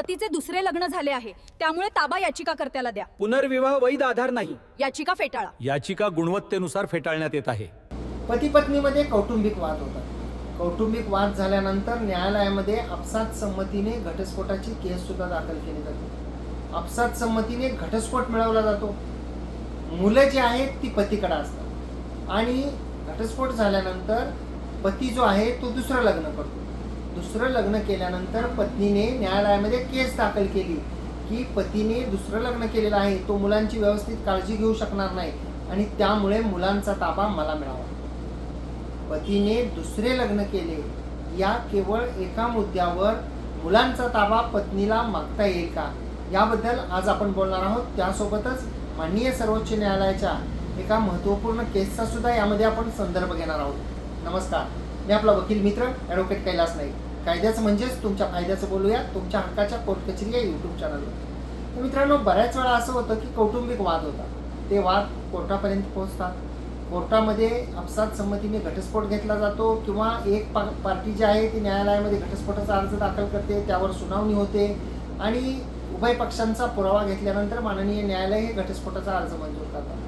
पतीचे दुसरे लग्न झाले आहे, त्यामुळे ताबा याचिकाकर्त्याला द्या. पुनर्विवाह वैध आधार नाही. याचिका फेटाळा. याचिका गुणवत्तेनुसार फेटाळण्यात येत आहे. पती पत्नीमध्ये कौटुंबिक वाद होतात. कौटुंबिक वाद झाल्यानंतर न्यायालयामध्ये आपसात संमतीने घटस्फोटाची केस सुद्धा दाखल केली जाते. आपसात संमतीने घटस्फोट मिळवला जातो. मुलं जी आहेत ती पतीकडे असतात आणि घटस्फोट झाल्यानंतर पती जो आहे तो दुसरं लग्न करतो. दुसरं लग्न केल्यानंतर पत्नीने न्यायालयामध्ये केस दाखल केली की पतीने दुसरं लग्न केलेलं आहे, तो मुलांची व्यवस्थित काळजी घेऊ शकणार नाही आणि त्यामुळे मुलांचा ताबा मला मिळावा. पतीने दुसरे लग्न केले या केवळ एका मुद्द्यावर मुलांचा ताबा पत्नीला मागता येईल का, याबद्दल आज आपण बोलणार आहोत. त्यासोबतच माननीय सर्वोच्च न्यायालयाच्या एका महत्त्वपूर्ण केसचा सुद्धा यामध्ये आपण संदर्भ घेणार आहोत. नमस्कार, मी आपला वकील मित्र ॲडव्होकेट कैलास नाईक. कायद्याचं म्हणजेच तुमच्या फायद्याचं बोलूया तुमच्या हक्काच्या कोर्ट कचेरी या यूट्यूब चॅनलवर. तर मित्रांनो, बऱ्याच वेळा असं होतं की कौटुंबिक वाद होतात, ते वाद कोर्टापर्यंत पोहोचतात. कोर्टामध्ये आपसात संमतीने घटस्फोट घेतला जातो किंवा एक पार्टी जी आहे ती न्यायालयामध्ये घटस्फोटाचा अर्ज दाखल करते, त्यावर सुनावणी होते आणि उभय पक्षांचा पुरावा घेतल्यानंतर माननीय न्यायालय हे घटस्फोटाचा अर्ज मंजूर करतात.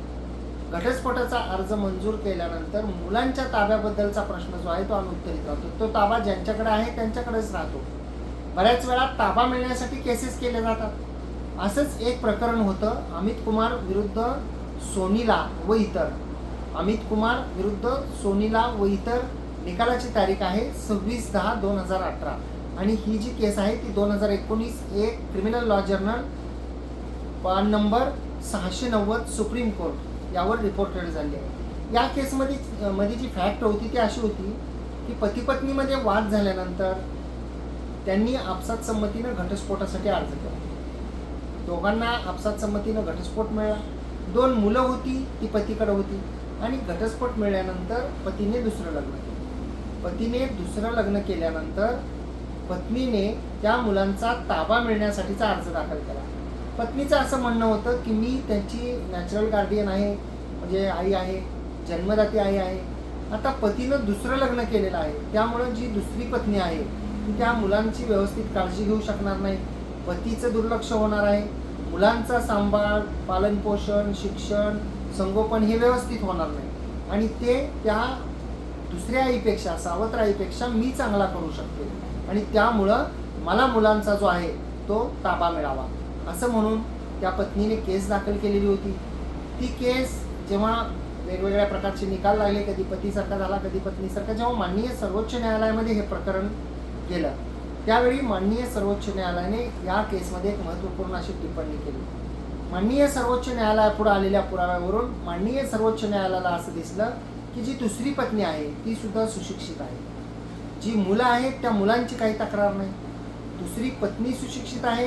घटस्फोटाचा अर्ज मंजूर केल्यानंतर मुलांच्या ताब्याबद्दलचा प्रश्न जो आहे तो अनुत्तरित राहतो. तो ताबा ज्यांच्याकडे आहे त्यांच्याकडेच राहतो. बऱ्याच वेळा ताबा मिळण्यासाठी केसेस केले जातात. असंच एक प्रकरण होतं अमित कुमार विरुद्ध सोनीला व इतर. अमित कुमार विरुद्ध सोनीला व इतर निकालाची तारीख आहे 26/10/2018 आणि ही जी केस आहे ती 2019 एक क्रिमिनल लॉ जर्नल पान नंबर 690 सुप्रीम कोर्ट यावर रिपोर्टेड झाली आहे. या केसमध्ये जी फॅक्ट होती ती अशी होती की पती पत्नीमध्ये वाद झाल्यानंतर त्यांनी आपसात संमतीनं घटस्फोटासाठी अर्ज केला. दोघांना आपसात संमतीनं घटस्फोट मिळाला. 2 मुलं होती, ती पतीकडे होती आणि घटस्फोट मिळाल्यानंतर पतीने दुसरं लग्न केलं. पतीने दुसरं लग्न केल्यानंतर पत्नीने त्या मुलांचा ताबा मिळण्यासाठीचा अर्ज दाखल केला. पत्नीचं असं म्हणणं होतं की मी त्यांची नॅचरल गार्डियन आहे, म्हणजे आई आहे, जन्मदाती आई आहे. आता पतीनं दुसरं लग्न केलेलं आहे, त्यामुळं जी दुसरी पत्नी आहे ती त्या मुलांची व्यवस्थित काळजी घेऊ शकणार नाही. पतीचं दुर्लक्ष होणार आहे. मुलांचा सांभाळ, पालनपोषण, शिक्षण, संगोपन हे व्यवस्थित होणार नाही आणि ते त्या दुसऱ्या आईपेक्षा, सावत्र आईपेक्षा मी चांगला करू शकते आणि त्यामुळं मला मुलांचा जो आहे तो ताबा मिळावा असं म्हणून त्या पत्नीने केस दाखल केलेली होती. ती केस जेव्हा वेगवेगळ्या प्रकारचे निकाल लागले, कधी पतीसारखा झाला, कधी पत्नीसारखा, जेव्हा माननीय सर्वोच्च न्यायालयामध्ये हे प्रकरण गेलं त्यावेळी माननीय सर्वोच्च न्यायालयाने या केसमध्ये एक महत्त्वपूर्ण अशी टिप्पणी केली. माननीय सर्वोच्च न्यायालयापुढे आलेल्या पुराव्यावरून माननीय सर्वोच्च न्यायालयाला असं दिसलं की जी दुसरी पत्नी आहे ती सुद्धा सुशिक्षित आहे. जी मुलं आहेत त्या मुलांची काही तक्रार नाही. दुसरी पत्नी सुशिक्षित आहे,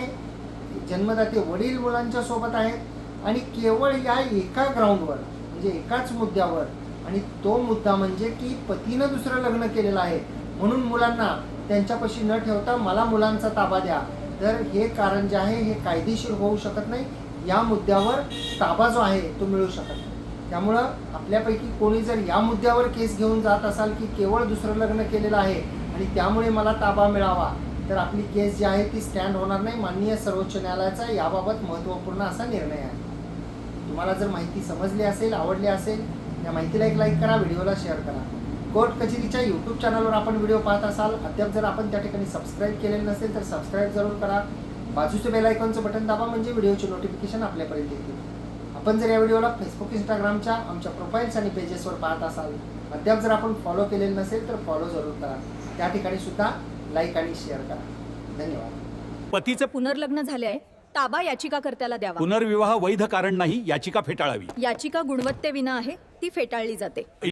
जन्मदाते वडील मुलांच्या सोबत आहेत आणि केवळ या एका ग्राउंडवर, म्हणजे एकाच मुद्द्यावर, आणि तो मुद्दा म्हणजे की पतीनं दुसरं लग्न केलेलं आहे म्हणून मुलांना त्यांच्यापाशी न ठेवता मला मुलांचा ताबा द्या, तर हे कारण जे आहे हे कायदेशीर होऊ शकत नाही. या मुद्द्यावर ताबा जो आहे तो मिळू शकत नाही. त्यामुळं आपल्यापैकी कोणी जर या मुद्द्यावर केस घेऊन जात असाल की केवळ दुसरं लग्न केलेलं आहे आणि त्यामुळे मला ताबा मिळावा, तर आपली केस जी आहे ती स्टँड होणार नाही. माननीय सर्वोच्च न्यायालयाचा याबाबत महत्त्वपूर्ण असा निर्णय आहे. तुम्हाला जर माहिती समजली असेल, आवडली असेल, या माहितीला एक लाईक करा, व्हिडिओला शेअर करा. कोर्ट कचेरीच्या यूट्यूब चॅनलवर आपण व्हिडिओ पाहत असाल, अद्याप जर आपण त्या ठिकाणी सबस्क्राईब केलेलं नसेल तर सबस्क्राईब जरूर करा. बाजूच्या बेल आयकॉनचं बटन दाबा म्हणजे व्हिडिओचे नोटिफिकेशन आपल्यापर्यंत येतील. आपण जर या व्हिडिओला फेसबुक, इंस्टाग्रामच्या आमच्या प्रोफाईल्स आणि पेजेसवर पाहत असाल, अद्याप जर आपण फॉलो केलेलं नसेल तर फॉलो जरूर करा. त्या ठिकाणी सुद्धा लाईक आणि शेअर करा. धन्यवाद. पतीचे पुनर्लग्न झाले आहे, ताबा याचिकाकर्त्याला द्यावा. पुनर्विवाह वैध कारण नाही, याचिका फेटाळावी. याचिका गुणवत्तेविना आहे, ती फेटाळली जाते.